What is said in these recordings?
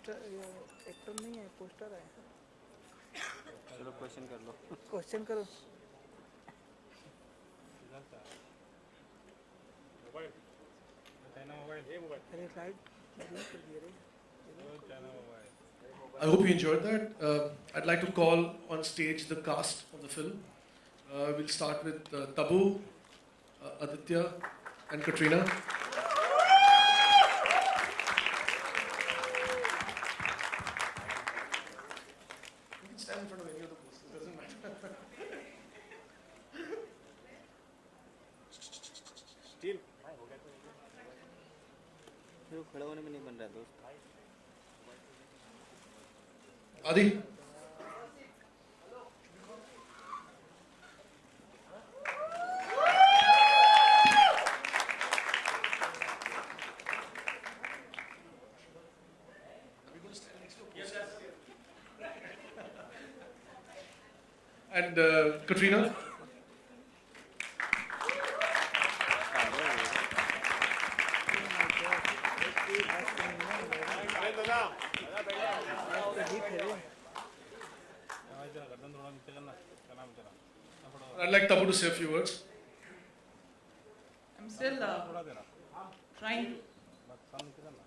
Poster actor नहीं है, poster है। चलो क्वेश्चन कर लो। क्वेश्चन करो। मोबाइल चाइना मोबाइल ये मोबाइल अरे राइट नहीं कर दिया रे। China mobile I hope you enjoyed that. I'd like to call on stage the cast of the film. We'll start with Tabu, Aditya, and Katrina. You can stand in front of any of the posters, doesn't matter. Steel फिर खड़ा होने में नहीं बन रहा है दोस्त। Adi. And Katrina. गर्दन थोड़ा नीचे करना चला चला I'd like Tabu to say a few words. I'm still थोड़ा देना trying to बस सामने नीचे करना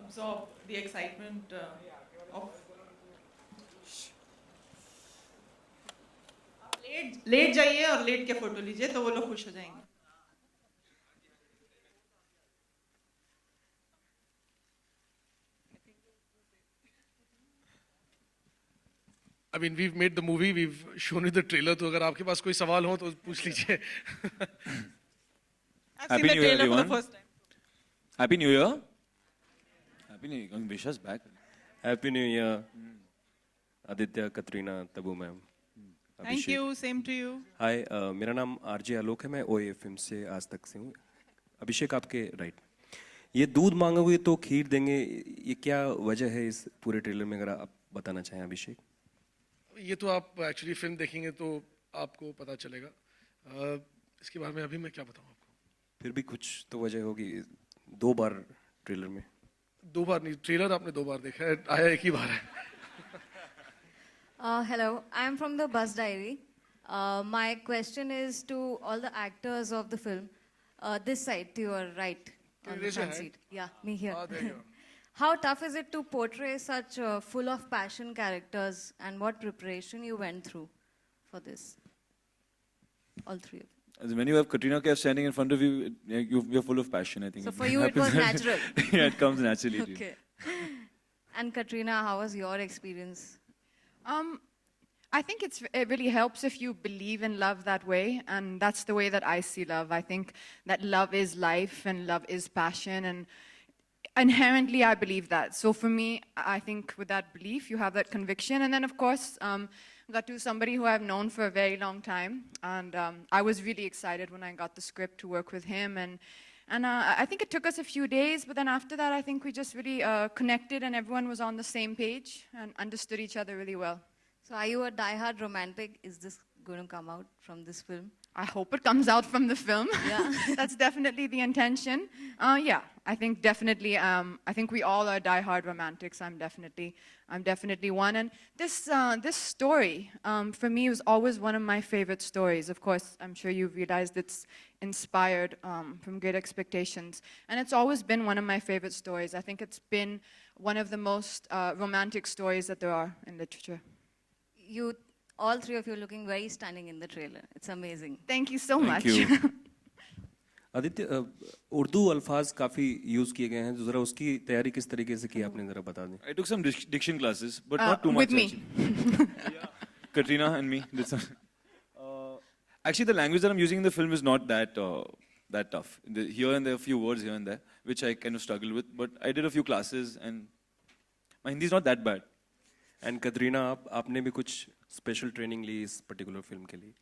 absorb the excitement of लेट जाइए और लेट के फोटो लीजिए तो वो लोग खुश हो जाएंगे। I mean, we've made the movie, we've shown you the trailer, तो अगर आपके पास कोई सवाल हो तो पूछ लीजिए. I've Happy seen the New Year, trailer for the everyone. first time. Happy New Year. Happy New Year. Wish us back. Happy New Year, Aditya, Katrina, Tabu ma'am. Thank you, same to you. हाय मेरा नाम RJ आलोक है, मैं ओए film से आज तक से हूँ. अभिषेक आपके राइट. ये दूध मांगोगे तो खीर देंगे, ये क्या वजह है इस पूरे ट्रेलर में, अगर आप बताना चाहें अभिषेक. ये तो आप एक्चुअली फिल्म देखेंगे तो आपको पता चलेगा. इसके बारे में अभी मैं क्या बताऊँ आपको. फिर भी कुछ तो वजह होगी, 2 बार ट्रेलर में. 2 बार नहीं, ट्रेलर आपने 2 बार देखा है, आया एक ही बार है. Hello, I'm from the Bus Diary. My question is to all the actors of the film. This side, to your right, Can on you the raise your front hand? seat. Yeah, me here. There you go. How tough is it to portray such full of passion characters, and what preparation you went through for this? All three of you. When you have Katrina Kaif standing in front of you, you're full of passion, I think. So for you, it was happens- natural. Yeah, it comes naturally. to you. Okay. And Katrina, how was your experience? I think it really helps if you believe in love that way, and that's the way that I see love. I think that love is life and love is passion, and inherently I believe that. So for me, I think with that belief, you have that conviction. And then of course, got to somebody who I've known for a very long time, and I was really excited when I got the script to work with him. And I think it took us a few days, but then after that, I think we just really connected, and everyone was on the same page and understood each other really well. So are you a die-hard romantic? Is this going to come out from this film? I hope it comes out from the film. Yeah. That's definitely the intention. Yeah, I think definitely. I think we all are die-hard romantics. I'm definitely one. And this story for me was always one of my favorite stories. Of course, I'm sure you've realized it's inspired from Great Expectations, and it's always been one of my favorite stories. I think it's been one of the most romantic stories that there are in literature. You, all three of you, looking very stunning in the trailer. It's amazing. Thank you so Thank much. you. Aditya, Urdu अल्फाज काफ़ी use किए गए हैं, तो ज़रा उसकी तैयारी किस तरीके से की आपने, ज़रा बता दें. I took some diction classes, but not too much. With me. Yeah. Katrina and me did some. Actually, the language that I'm using in the film is not that tough. Here and there, a few words here and there, which I kind of struggle with. But I did a few classes, and my Hindi is not that bad. And Katrina, आपने भी कुछ special training ली इस particular film के लिए?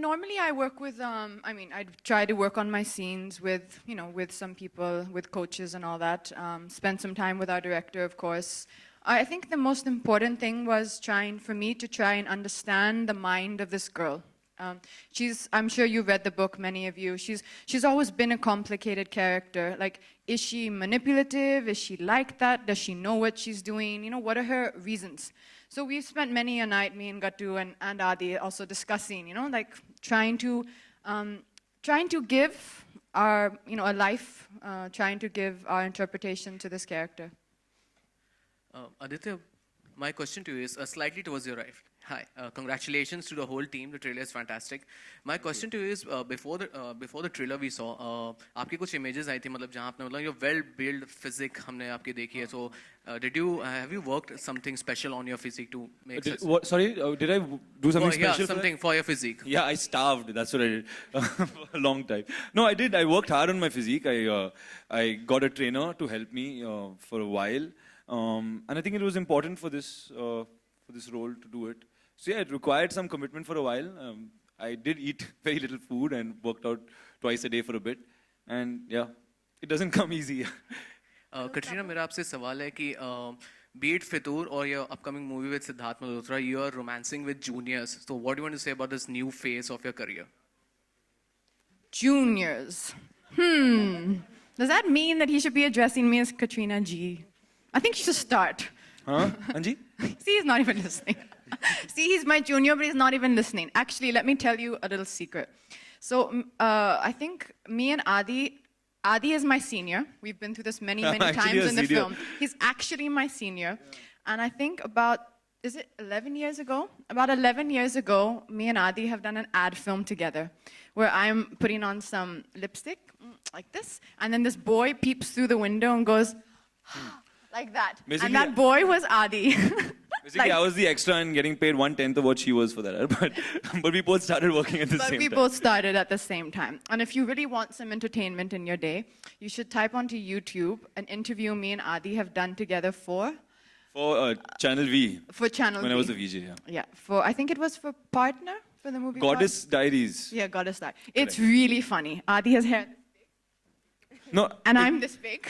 Normally I work with, I try to work on my scenes with, with some people, with coaches and all that. Spend some time with our director, of course. I think the most important thing was for me to try and understand the mind of this girl. I'm sure you've read the book, many of you. She's always been a complicated character. Like, is she manipulative? Is she like that? Does she know what she's doing? You know, what are her reasons? So we've spent many a night, me and Gattu and Adi, also discussing, you know, like trying to give our, you know, a life, trying to give our interpretation to this character. Aditya, my question to you is slightly towards your right. Hi, congratulations to the whole team. The trailer is fantastic. My question to you is before the trailer we saw, आपकी कुछ images आई थी मतलब जहाँ आपने मतलब your well-built physique हमने आपकी देखी है. So have you worked something special on your physique to make such? Sorry, did I do something special? Yeah, something for your physique. Yeah, I starved. That's what I did for a long time. No, I did. I worked hard on my physique. I got a trainer to help me for a while, and I think it was important for this role to do it. So yeah, it required some commitment for a while. I did eat very little food and worked out twice a day for a bit, and yeah, it doesn't come easy. Katrina, मेरा आपसे सवाल है कि be it Fitur or your upcoming movie with Siddharth Malhotra, you are romancing with juniors. So what do you want to say about this new phase of your career? Juniors. Does that mean that he should be addressing me as Katrina G? I think he should start. Huh, Anji? See, he's not even listening. See, he's my junior, but he's not even listening. Actually, let me tell you a little secret. So I think me and Adi is my senior. We've been through this many, many times in the film. He's actually my senior. And I think is it 11 years ago? About 11 years ago, me and Adi have done an ad film together where I'm putting on some lipstick like this. And then this boy peeps through the window and goes, like that. Basically, and that boy was Adi. Basically, I was the extra and getting paid 1/10 of what she was for that. But we both started working at the same time. But we both started at the same time. And if you really want some entertainment in your day, you should type onto YouTube an interview me and Adi have done together for Channel V. For Channel V. When I was a VJ, yeah. Yeah, I think it was for Partner, for the movie Goddess Diaries. Yeah, Goddess Diaries. It's really funny. Adi has hair. No. And I'm this big.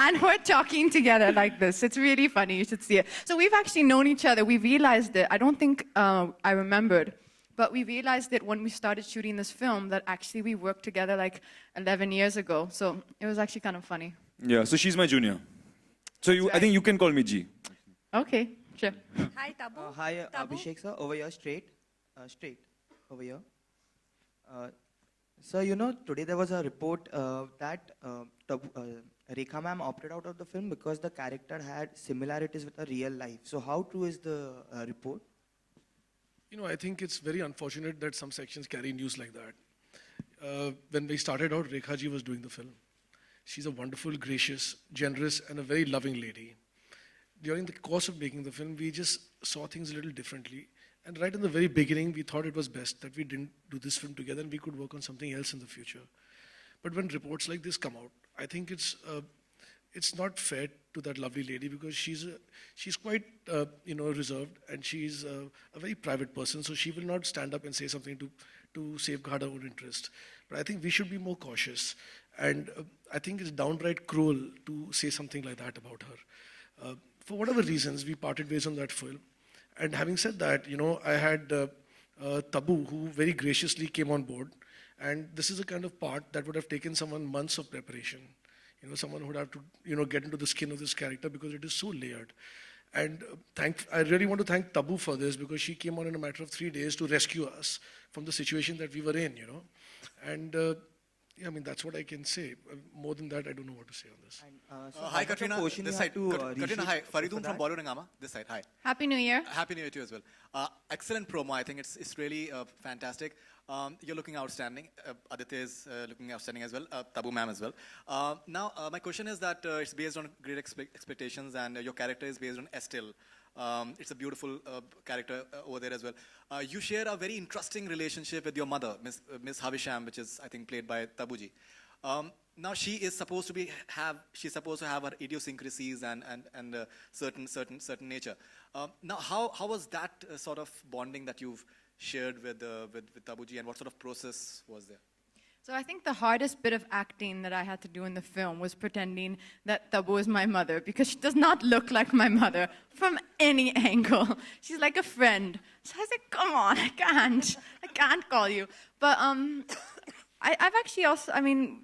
And we're talking together like this. It's really funny. You should see it. So we've actually known each other. We realized it. I don't think I remembered. But we realized it when we started shooting this film that actually we worked together like 11 years ago. So it was actually kind of funny. Yeah, so she's my junior. So I think you can call me G. Okay, sure. Hi, Tabu. Hi, Tabu. Abhishek sir. Over here, straight. Over here. So, you know, today there was a report that Rekha ma'am opted out of the film because the character had similarities with a real life. So how true is the report? You know, I think it's very unfortunate that some sections carry news like that. When we started out, Rekha ji was doing the film. She's a wonderful, gracious, generous, and a very loving lady. During the course of making the film, we just saw things a little differently. And right in the very beginning, we thought it was best that we didn't do this film together and we could work on something else in the future. But when reports like this come out, I think it's not fair to that lovely lady because she's quite reserved and she's a very private person. So she will not stand up and say something to safeguard her own interest. But I think we should be more cautious. And I think it's downright cruel to say something like that about her. For whatever reasons, we parted ways on that film. And having said that, you know, I had Tabu, who very graciously came on board. And this is a kind of part that would have taken someone months of preparation. You know, someone who would have to, you know, get into the skin of this character because it is so layered. And I really want to thank Tabu for this because she came on in a matter of 3 days to rescue us from the situation that we were in, you know. And yeah, I mean, that's what I can say. More than that, I don't know what to say on this. Hi, Katrina. This side. Katrina, hi. Faridun from Bollywood Hungama. This side. Hi. Happy New Year. Happy New Year to you as well. Excellent promo. I think it's really fantastic. You're looking outstanding. Aditya is looking outstanding as well. Tabu ma'am as well. Now, my question is that it's based on great expectations and your character is based on Estil. It's a beautiful character over there as well. You share a very interesting relationship with your mother, Miss Havisham, which is, I think, played by Tabuji. Now she is supposed to have her idiosyncrasies and certain nature. Now, how was that sort of bonding that you've shared with Tabuji, and what sort of process was there? So I think the hardest bit of acting that I had to do in the film was pretending that Tabu is my mother because she does not look like my mother from any angle. She's like a friend. So I said, come on, I can't. I can't call you. But I've actually also, I mean,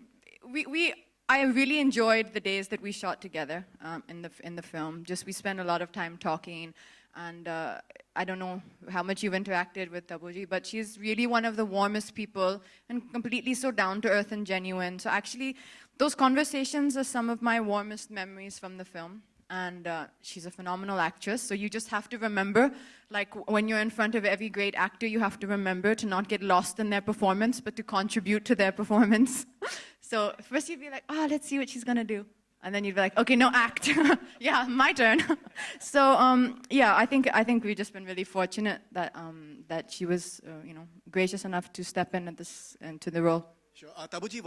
I really enjoyed the days that we shot together in the film. Just we spent a lot of time talking, and I don't know how much you've interacted with Tabuji, but she's really one of the warmest people and completely so down to earth and genuine. So actually, those conversations are some of my warmest memories from the film. And she's a phenomenal actress, so you just have to remember, like when you're in front of every great actor, you have to remember to not get lost in their performance, but to contribute to their performance. So first you'd be like, oh, let's see what she's gonna do. And then you'd be like, okay, no, act. Yeah, my turn. So yeah, I think we've just been really fortunate that that she was, gracious enough to step in at this into the role. Sure. Tabuji,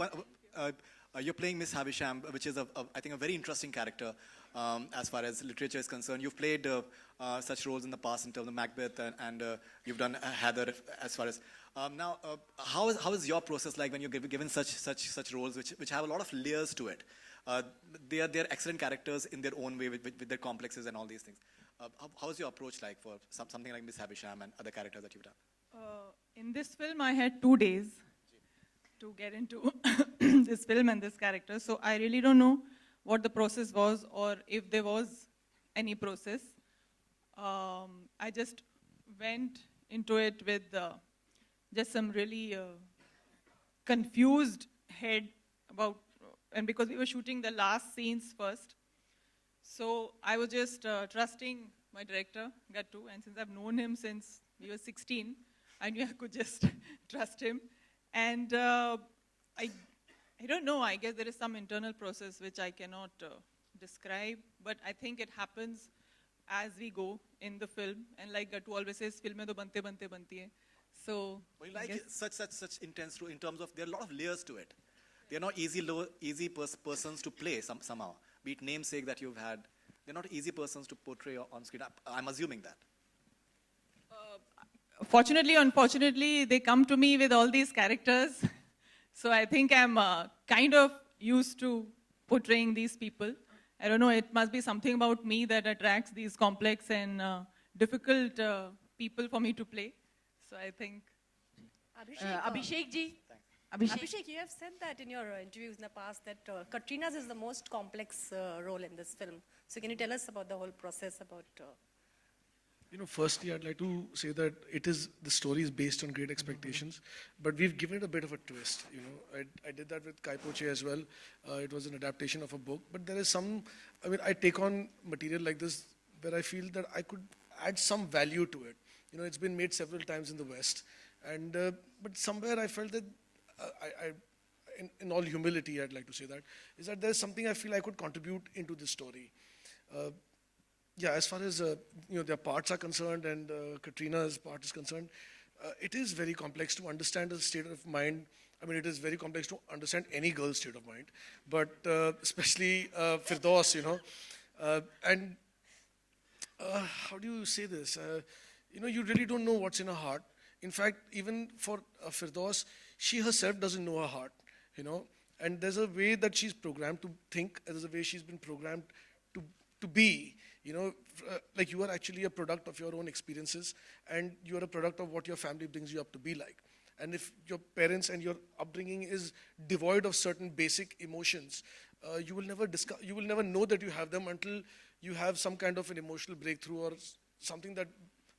you're playing Miss Havisham, which is, I think, a very interesting character as far as literature is concerned. You've played such roles in the past in terms of Macbeth, and you've done Heather as far as... now, how is your process like when you're given such roles which have a lot of layers to it? They're excellent characters in their own way with their complexes and all these things. How is your approach like for something like Miss Havisham and other characters that you've done? In this film, I had 2 days to get into this film and this character. So I really don't know what the process was or if there was any process. I just went into it with just some really confused head about, and because we were shooting the last scenes first. So I was just trusting my director, Gattu, and since I've known him since we were 16, I knew I could just trust him. And I don't know, I guess there is some internal process which I cannot describe, but I think it happens as we go in the film. And like Gattu always says, film mein to bante banti hai. So, well, you like it, such intense in terms of there are a lot of layers to it. They're not easy persons to play somehow. Be it namesake that you've had, they're not easy persons to portray on screen. I'm assuming that. Fortunately, unfortunately, they come to me with all these characters. So I think I'm kind of used to portraying these people. I don't know, it must be something about me that attracts these complex and difficult people for me to play. So I think... Abhishek ji. Abhishek, you have said that in your interviews in the past that Katrina's is the most complex role in this film. So can you tell us about the whole process about... Firstly, I'd like to say that the story is based on great expectations, but we've given it a bit of a twist. I did that with Kai Poche as well. It was an adaptation of a book, but there is I take on material like this where I feel that I could add some value to it. It's been made several times in the West, and but somewhere I felt that in all humility, I'd like to say that, is that there's something I feel I could contribute into this story. Yeah, as far as their parts are concerned and Katrina's part is concerned, it is very complex to understand the state of mind. I mean, it is very complex to understand any girl's state of mind, but especially Firdaus, and how do you say this? You really don't know what's in her heart. In fact, even for Firdaus, she herself doesn't know her heart, and there's a way that she's programmed to think, there's a way she's been programmed to be. Like you are actually a product of your own experiences, and you are a product of what your family brings you up to be like. And if your parents and your upbringing is devoid of certain basic emotions, you will never know that you have them until you have some kind of an emotional breakthrough or something that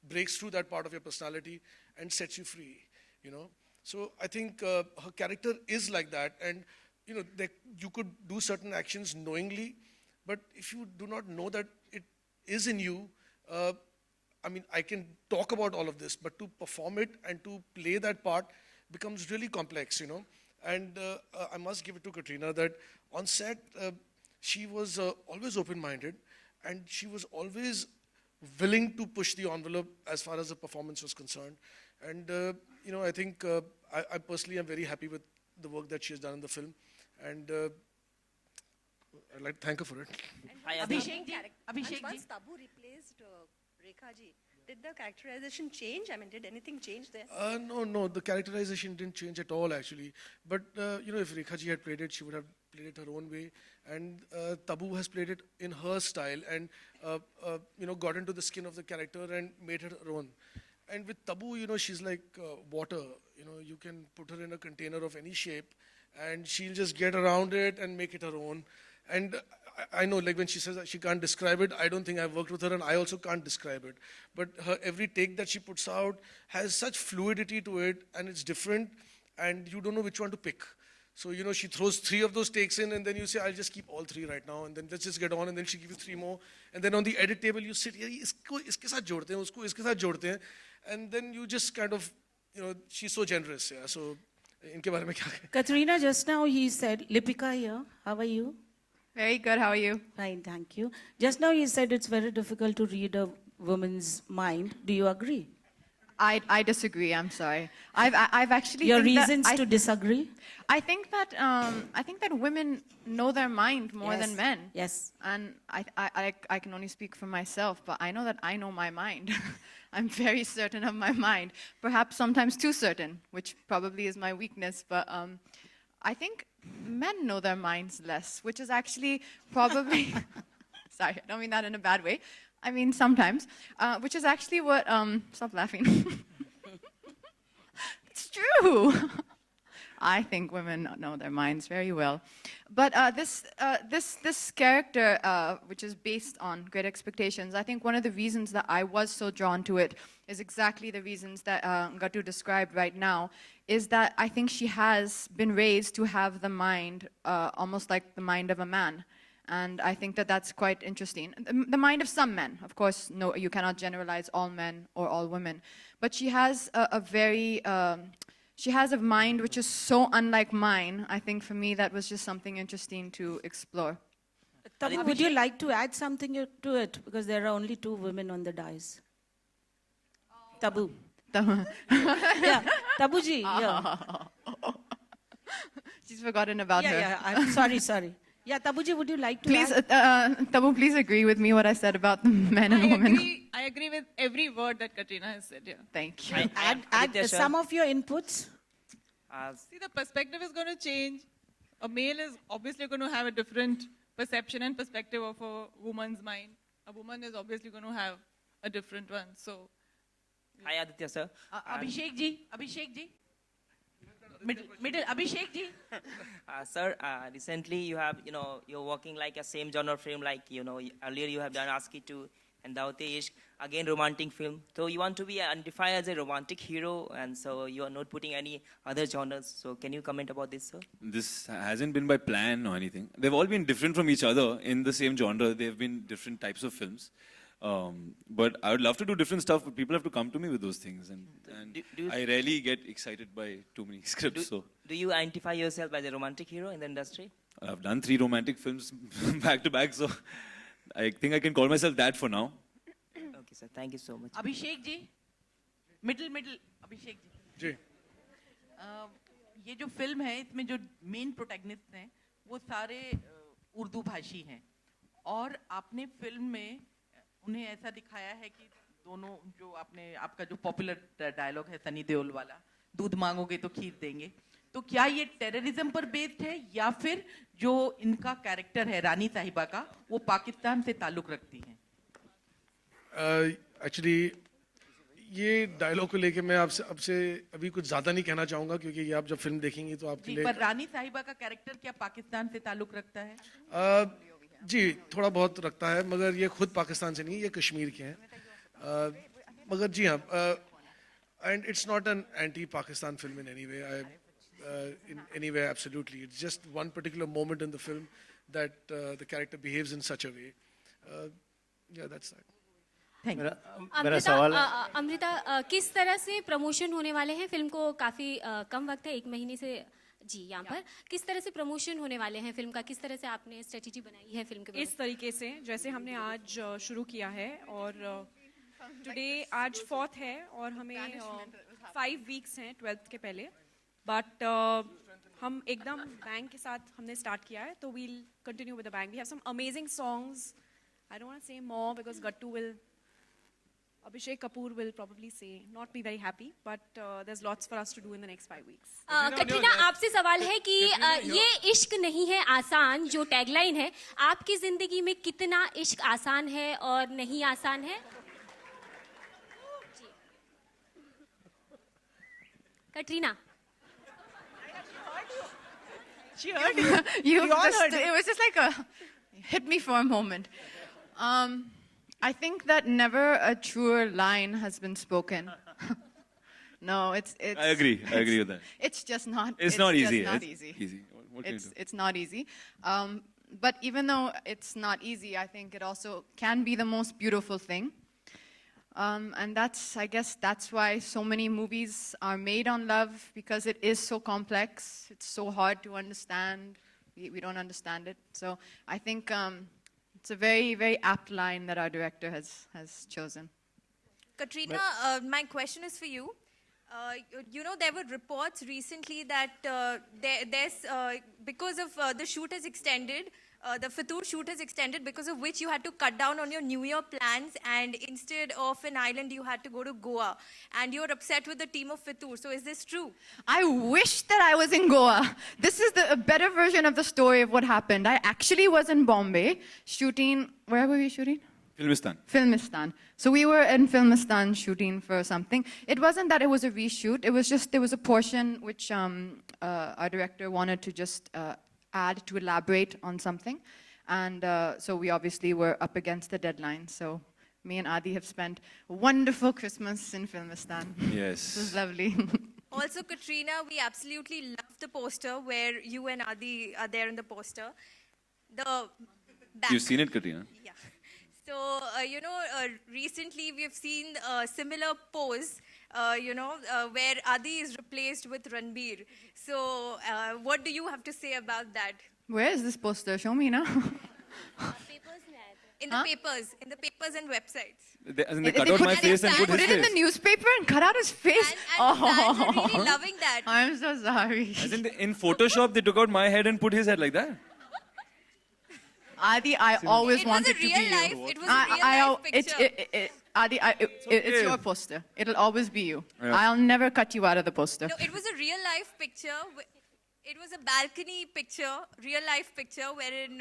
breaks through that part of your personality and sets you free. So I think her character is like that, and you could do certain actions knowingly, but if you do not know that it is in you, I can talk about all of this, but to perform it and to play that part becomes really complex, And I must give it to Katrina that on set, she was always open-minded, and she was always willing to push the envelope as far as the performance was concerned. And, I think I personally am very happy with the work that she has done in the film. And I'd like to thank her for it. Abhishek ji, once Tabu replaced Rekha ji, did the characterization change? Did anything change there? No, the characterization didn't change at all, actually. But, if Rekha ji had played it, she would have played it her own way. And Tabu has played it in her style and, got into the skin of the character and made it her own. And with Tabu, you know, she's like water. You know, you can put her in a container of any shape, and she'll just get around it and make it her own. And I know, like when she says that she can't describe it, I don't think I've worked with her, and I also can't describe it. But her every take that she puts out has such fluidity to it, and it's different, and you don't know which one to pick. So, you know, she throws 3 of those takes in, and then you say, I'll just keep all 3 right now, and then let's just get on, and then she gives you 3 more. And then on the edit table, you sit, isko iske saath jodte hain, usko iske saath jodte hain. And then you just kind of, you know, she's so generous, yeah. So, inke bare mein kya kahe? Katrina, just now he said, Lipika here, how are you? Very good. How are you? Fine, thank you. Just now he said it's very difficult to read a woman's mind. Do you agree? I disagree. I'm sorry. I've actually Your think that reasons to disagree? I think that women know their mind more than men. Yes. And I can only speak for myself, but I know that I know my mind. I'm very certain of my mind. Perhaps sometimes too certain, which probably is my weakness. But I think men know their minds less, which is actually probably. Sorry, I don't mean that in a bad way. I mean, sometimes, which is actually what, stop laughing. It's true. I think women know their minds very well. But this character, which is based on Great Expectations, I think one of the reasons that I was so drawn to it is exactly the reasons that Gattu described right now, is that I think she has been raised to have the mind, almost like the mind of a man. And I think that that's quite interesting. The mind of some men, of course, no, you cannot generalize all men or all women. But she has she has a mind which is so unlike mine. I think for me that was just something interesting to explore. Tabu, would you like to add something to it? Because there are only 2 women on the dais. Tabu. Yeah, Tabuji. Yeah. She's forgotten about her. Yeah, I'm sorry. Yeah, Tabuji, would you like to Please, add? Tabu, please agree with me what I said about the men and women. I agree with every word that Katrina has said here. Thank you. Add some of your inputs. See, the perspective is going to change. A male is obviously going to have a different perception and perspective of a woman's mind. A woman is obviously going to have a different one. So, hi Aditya sir. Abhishek ji. Middle, Abhishek ji. Sir, recently you have, you're working like a same genre film, like, earlier you have done Aski 2 and Daute Ishq, again romantic film. So you want to be identified as a romantic hero, and so you are not putting any other genres. So can you comment about this, sir? This hasn't been by plan or anything. They've all been different from each other in the same genre. They've been different types of films. But I would love to do different stuff, but people have to come to me with those things. And I rarely get excited by too many scripts. Do you identify yourself as a romantic hero in the industry? I've done 3 romantic films back to back, so I think I can call myself that for now. Okay, sir. Thank you so much. Abhishek ji. Middle, Abhishek ji. जी. ये जो film है इसमें जो main protagonist हैं वो सारे उर्दू भाषी हैं और आपने फिल्म में उन्हें ऐसा दिखाया है कि दोनों जो आपका जो पॉपुलर डायलॉग है सनी देओल वाला, दूध मांगोगे तो खीर देंगे, तो क्या ये टेररिज्म पर बेस्ड है या फिर जो इनका कैरेक्टर है रानी साहिबा का वो पाकिस्तान से ताल्लुक रखती हैं? एक्चुअली ये डायलॉग को लेके मैं आपसे अभी कुछ ज्यादा नहीं कहना चाहूंगा, क्योंकि ये आप जब फिल्म देखेंगी तो आपके लिए। पर रानी साहिबा का कैरेक्टर क्या पाकिस्तान से ताल्लुक रखता है? जी थोड़ा बहुत रखता है, मगर ये खुद पाकिस्तान से नहीं, ये कश्मीर के हैं। मगर जी हाँ, and it's not an anti Pakistan film in any way, in any way, absolutely. It's just one particular moment in the film that the character behaves in such a way. Yeah, that's that. मेरा सवाल अमृता, किस तरह से promotion होने वाले हैं film को? काफ़ी कम वक्त है, 1 महीने से जी यहाँ पर। किस तरह से प्रमोशन होने वाले हैं फिल्म का? किस तरह से आपने स्ट्रेटेजी बनाई है फिल्म के बारे में? इस तरीके से जैसे हमने आज शुरू किया है और टुडे आज 4th है और हमें 5 वीक्स हैं 12th के पहले, बट हम एकदम बैंग के साथ हमने स्टार्ट किया है, तो we'll continue with the bang. We have some amazing songs. I don't want to say more because Gattu will, Abhishek Kapoor will probably say not be very happy, but there's lots for us to do in the next 5 weeks. Katrina, आपसे सवाल है कि ये इश्क नहीं है आसान जो टैगलाइन है, आपकी जिंदगी में कितना इश्क आसान है और नहीं आसान है? Katrina. She heard you. You We all just, heard it was just like a hit me for a moment. I think that never a truer line has been spoken. No, it's. I agree with that. It's just not. It's not just easy. Not It's easy. easy. What can you do? It's not easy. But even though it's not easy, I think it also can be the most beautiful thing. And I guess that's why so many movies are made on love, because it is so complex. It's so hard to understand. We don't understand it. So I think it's a very, very apt line that our director has chosen. Katrina, my question is for you. There were reports recently that because of the shoot has extended, the Fitur shoot has extended, because of which you had to cut down on your New Year plans, and instead of an island, you had to go to Goa. And you're upset with the team of Fitur. So is this true? I wish that I was in Goa. This is a better version of the story of what happened. I actually was in Bombay shooting. Where were we shooting? Filmistan. So we were in Filmistan shooting for something. It wasn't that it was a reshoot. It was just there was a portion which our director wanted to just add to elaborate on something. And so we obviously were up against the deadline. So me and Adi have spent a wonderful Christmas in Filmistan. Yes. It was lovely. Also, Katrina, we absolutely love the poster where you and Adi are there in the poster. The back. You've seen it, Katrina? Yeah. So, recently we've seen a similar pose, where Adi is replaced with Ranbir. So, what do you have to say about that? Where is this poster? Show me now. In the papers and websites. They cut out my face and put his it in the face. newspaper and cut out his face. And fans are really loving that. I'm so sorry. As in Photoshop, they took out my head and put his head like that. Adi, I always wanted to be you. It was a real life picture. Adi, it's your poster. It'll always be you. Yeah. I'll never cut you out of the poster. No, it was a real life picture. It was a balcony picture, real life picture, wherein,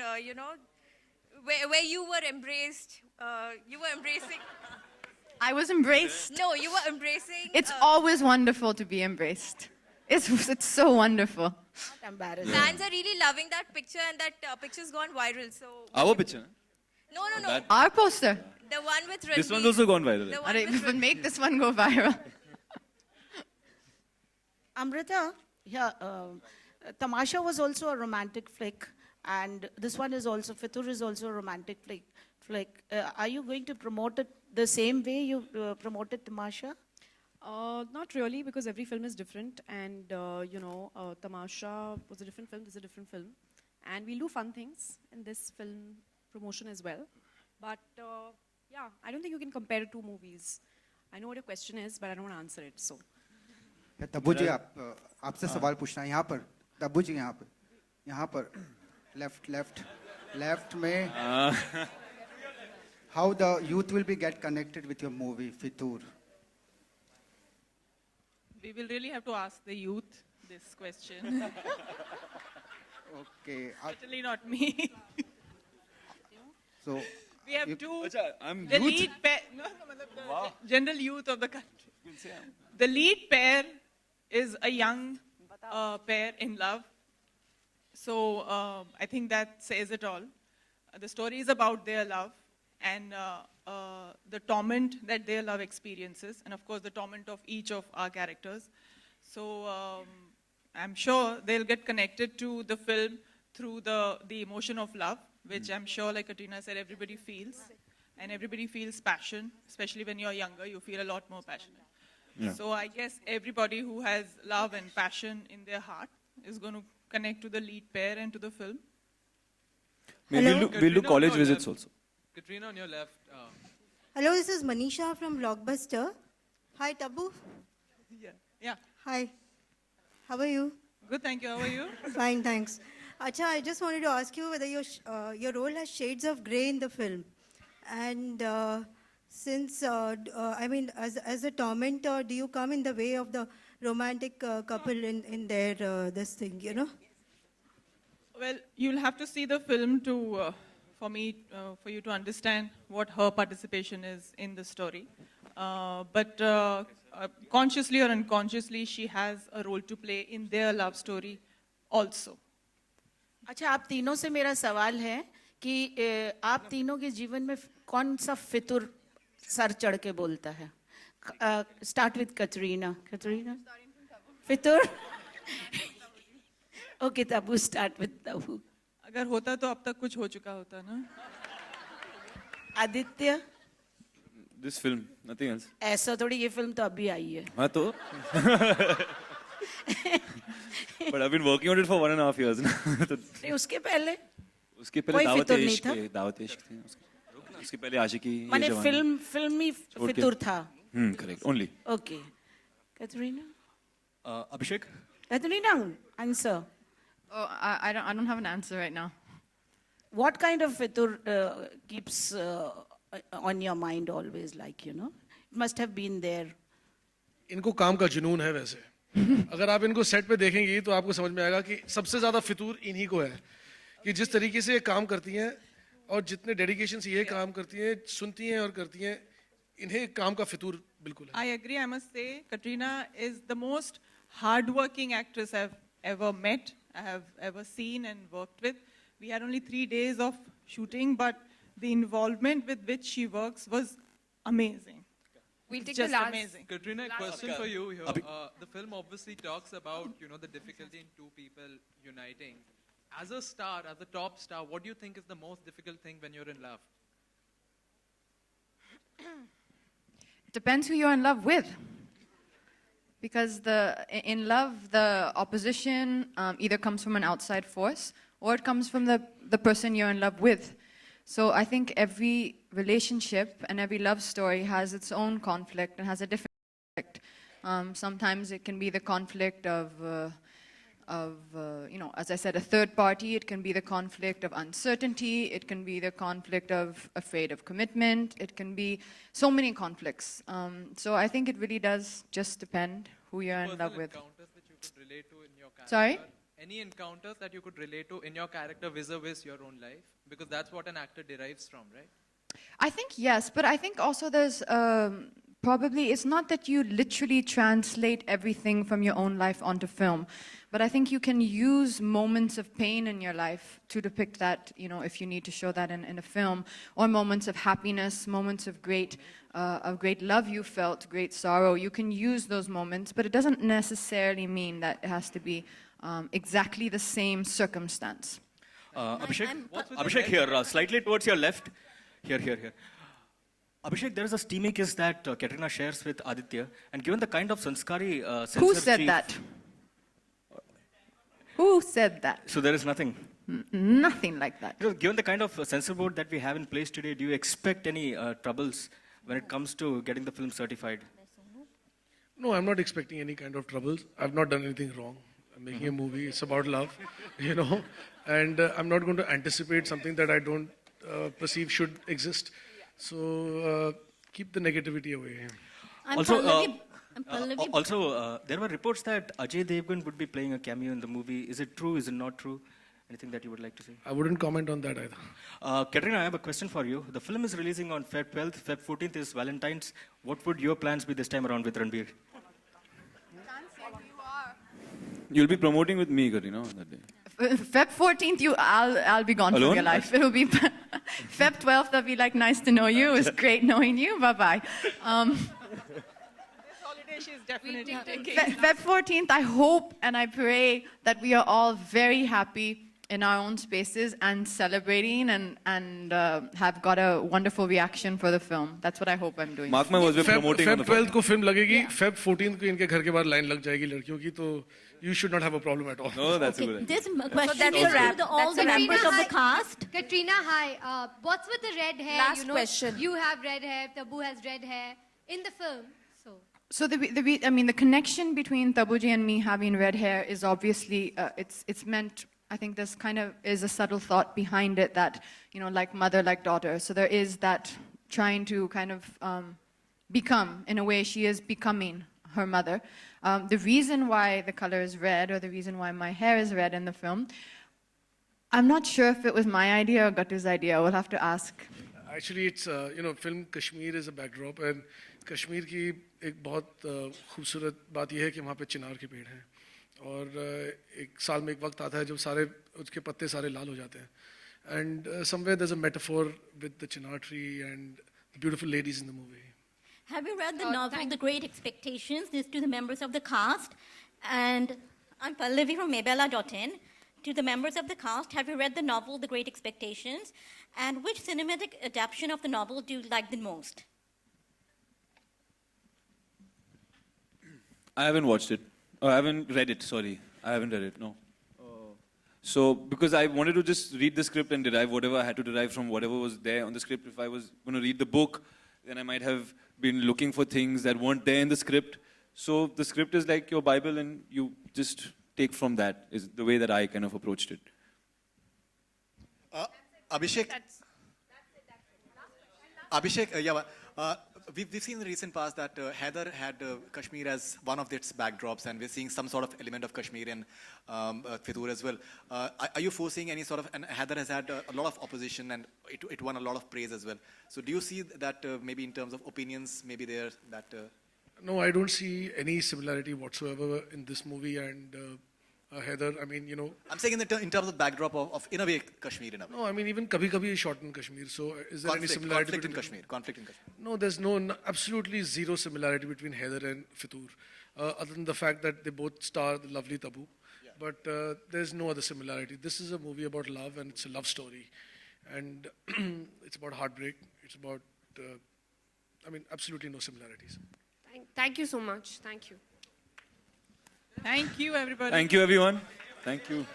where you were embraced. You were embracing. I was embraced. No, you were embracing. It's always wonderful to be embraced. It's so wonderful. Not embarrassing. Fans are really loving that picture, and that picture's gone viral. So. Our picture. No. Our poster. The one with Ranbir. This one's also gone viral. The one with But make this one go viral. Amrita, Tamasha was also a romantic flick, and this one is also, Fitur is also a romantic flick. Are you going to promote it the same way you promoted Tamasha? Not really, because every film is different, and Tamasha was a different film, this is a different film. And we'll do fun things in this film promotion as well. But I don't think you can compare two movies. I know what your question is, but I don't want to answer it, so. Tabu जी आपसे सवाल पूछना है यहाँ पर तब्बू जी यहाँ पर left में how the youth will be get connected with your movie Fitur. We will really have to ask the youth this question. Okay. Certainly not me. So we have two. I'm the youth? lead pair. No, the general youth of the country. The lead pair is a young pair in love. So I think that says it all. The story is about their love and the torment that their love experiences, and of course the torment of each of our characters. So I'm sure they'll get connected to the film through the emotion of love, which I'm sure, like Katrina said, everybody feels. And everybody feels passion, especially when you're younger, you feel a lot more passionate. Yeah. So I guess everybody who has love and passion in their heart is going to connect to the lead pair and to the film. Maybe we'll do college visits also. Katrina on your left. Hello, this is Manisha from Blockbuster. Hi, Tabu. Yeah. Hi. How are you? Good, thank you. How are you? Fine, thanks. Acha, I just wanted to ask you whether your role has shades of grey in the film. And since, as a tormentor, do you come in the way of the romantic couple in their, this thing, you know? Well, you'll have to see the film to, for you to understand what her participation is in the story. But consciously or unconsciously, she has a role to play in their love story also. अच्छा, आप तीनों से मेरा सवाल है कि आप तीनों के जीवन में कौन सा फितुर सर चढ़ के बोलता है? Start with Katrina. Katrina? फितुर? Okay, Tabu, start with Tabu. अगर होता तो अब तक कुछ हो चुका होता ना? Aditya? This film, nothing else. ऐसा थोड़ी, ये फिल्म तो अभी आई है. हाँ तो. But I've been working on it for 1.5 years now. नहीं, उसके पहले? उसके पहले कोई फितुर नहीं था? दावत इश्क थी. उसके पहले आशिकी. माने फिल्मी फितुर था. Correct. Only. Okay. Katrina? Abhishek? Katrina, answer. Oh, I don't have an answer right now. What kind of fitur keeps on your mind always, like, you know? It must have been there. इनको काम का जुनून है वैसे. अगर आप इनको set पे देखेंगी तो आपको समझ में आएगा कि सबसे ज्यादा फितूर इन्हीं को है कि जिस तरीके से ये काम करती हैं और जितने डेडिकेशन से ये काम करती हैं, सुनती हैं और करती हैं, इन्हें काम का फितूर बिल्कुल है. I agree. I must say, Katrina is the most hardworking actress I've ever met, I have ever seen and worked with. We had only 3 days of shooting, but the involvement with which she works was amazing. We'll take Just the last. amazing. Katrina, a question for you here. The film obviously talks about, you know, the difficulty in two people uniting. As a star, as a top star, what do you think is the most difficult thing when you're in love? It depends who you're in love with. Because in love, the opposition either comes from an outside force or it comes from the person you're in love with. So I think every relationship and every love story has its own conflict and has a different conflict. Sometimes it can be the conflict of you know, as I said, a third party. It can be the conflict of uncertainty. It can be the conflict of afraid of commitment. It can be so many conflicts. So I think it really does just depend who you're in love with. Encounters that you could relate to in your character? Sorry? Any encounters that you could relate to in your character vis-a-vis your own life? Because that's what an actor derives from, right? I think yes, but I think also there's probably, it's not that you literally translate everything from your own life onto film, but I think you can use moments of pain in your life to depict that, you know, if you need to show that in a film, or moments of happiness, moments of great love you felt, great sorrow. You can use those moments, but it doesn't necessarily mean that it has to be exactly the same circumstance. Abhishek here, slightly towards your left. Here. Abhishek, there is a steamy kiss that Katrina shares with Aditya, and given the kind of sanskari Who said that? Who said that? So there is nothing? Nothing like that. You know, given the kind of censor board that we have in place today, do you expect any troubles when it comes to getting the film certified? No, I'm not expecting any kind of troubles. I've not done anything wrong. I'm making a movie. It's about love, you know, and I'm not going to anticipate something that I don't perceive should exist. So keep the negativity away. Also, there were reports that Ajay Devgan would be playing a cameo in the movie. Is it true? Is it not true? Anything that you would like to say? I wouldn't comment on that either. Katrina, I have a question for you. The film is releasing on Feb 12th. Feb 14th is Valentine's. What would your plans be this time around with Ranbir? You'll be promoting with me, Katrina, on that day. Feb 14th, I'll be gone Alone? from your life. It'll be Feb 12th. I'll be like, nice to know you. It was great knowing you. Bye bye. This holiday she is definitely taking. Feb 14th. I hope and I pray that we are all very happy in our own spaces and celebrating and have got a wonderful reaction for the film. That's what I hope I'm doing. Mark my words, we're promoting on the Feb 12th को film लगेगी. Feb 14th को इनके घर के बाहर line लग जाएगी लड़कियों की, तो you should not have a problem at all. No, that's a good idea. This So question that's is a wrap. to all the members of the cast. Katrina, hi. What's with the red hair? Last you know, question. You have red hair. Tabu has red hair in the film. So the connection between Tabuji and me having red hair is obviously it's meant. I think there's kind of is a subtle thought behind it that, you know, like mother, like daughter. So there is that trying to kind of become, in a way, she is becoming her mother. The reason why the color is red, or the reason why my hair is red in the film, I'm not sure if it was my idea or Gattu's idea. We'll have to ask. Actually, it's, you know, film Kashmir is a backdrop, and Kashmir की एक बहुत खूबसूरत बात यह है कि वहाँ पे चिनार के पेड़ हैं और एक साल में एक वक्त आता है जब सारे उसके पत्ते सारे लाल हो जाते हैं and somewhere there is a metaphor with the chinar tree and the beautiful ladies in the movie. Have you read the novel The Great Expectations? This to the members of the cast. And I'm Pallavi from Mabella.in. To the members of the cast, have you read the novel The Great Expectations? And which cinematic adaptation of the novel do you like the most? I haven't watched it. I haven't read it, sorry. I haven't read it, no. So, because I wanted to just read the script and derive whatever I had to derive from whatever was there on the script. If I was going to read the book, then I might have been looking for things that weren't there in the script. So, the script is like your Bible and you just take from that, is the way that I kind of approached it. Abhishek, we've seen in the recent past that Heather had Kashmir as one of its backdrops, and we're seeing some sort of element of Kashmir in Fitur as well. Are you foreseeing any sort of, and Heather has had a lot of opposition and it won a lot of praise as well. So do you see that maybe in terms of opinions, maybe there that... No, I don't see any similarity whatsoever in this movie and Heather. I mean, you know. I'm saying in terms of backdrop of in a way Kashmir in a way. No, I mean even Kabhi Kabhi is shot in Kashmir. So is there any similarity? Conflict in Kashmir. Conflict in Kashmir. No, there's absolutely zero similarity between Heather and Fitur, other than the fact that they both star the lovely Tabu. Yeah. But there's no other similarity. This is a movie about love and it's a love story, and it's about heartbreak. It's about, absolutely no similarities. Thank you so much. Thank you. Thank you, everybody. Thank you, everyone. Thank you.